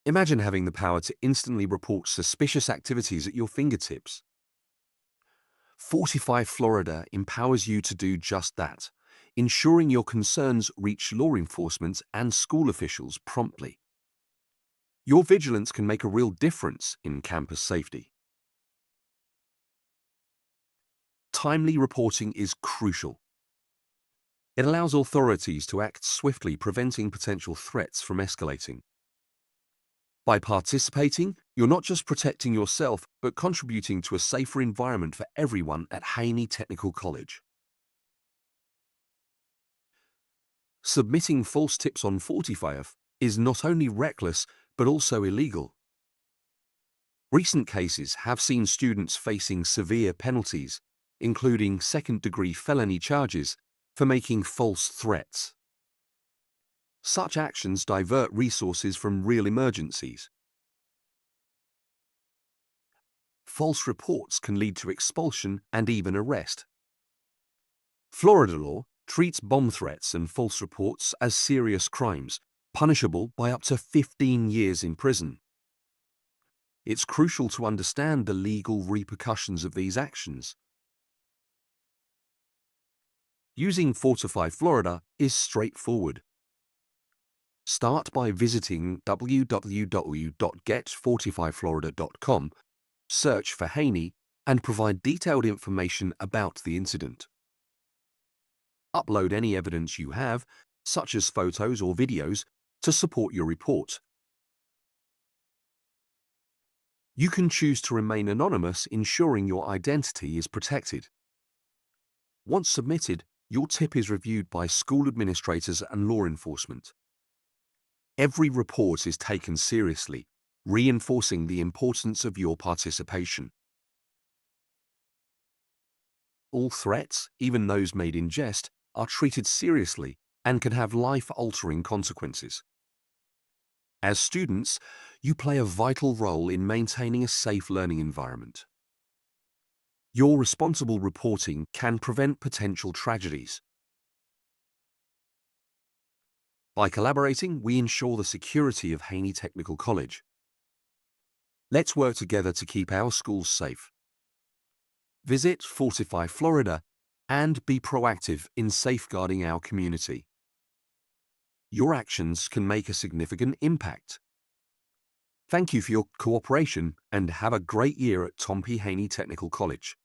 Imagine having the power to instantly report suspicious activities at your fingertips. Fortify Florida empowers you to do just that, ensuring your concerns reach law enforcement and school officials promptly. Your vigilance can make a real difference in campus safety. Timely reporting is crucial. It allows authorities to act swiftly, preventing potential threats from escalating. By participating, you're not just protecting yourself, but contributing to a safer environment for everyone at Haney Technical College. Submitting false tips on FortifyFL is not only reckless, but also illegal. Recent cases have seen students facing severe penalties, including second-degree felony charges for making false threats. Such actions divert resources from real emergencies. False reports can lead to expulsion and even arrest. Florida law treats bomb threats and false reports as serious crimes, punishable by up to 15 years in prison. It's crucial to understand the legal repercussions of these actions. Using Fortify Florida is straightforward. Start by visiting www.getfortifyflorida.com, search for Haney, and provide detailed information about the incident. Upload any evidence you have, such as photos or videos, to support your report. You can choose to remain anonymous, ensuring your identity is protected. Once submitted, your tip is reviewed by school administrators and law enforcement. Every report is taken seriously, reinforcing the importance of your participation. All threats, even those made in jest, are treated seriously and can have life-altering consequences. As students, you play a vital role in maintaining a safe learning environment. Your responsible reporting can prevent potential tragedies. By collaborating, we ensure the security of Haney Technical College. Let's work together to keep our schools safe. Visit Fortify Florida and be proactive in safeguarding our community. Your actions can make a significant impact. Thank you for your cooperation and have a great year at Haney Technical College.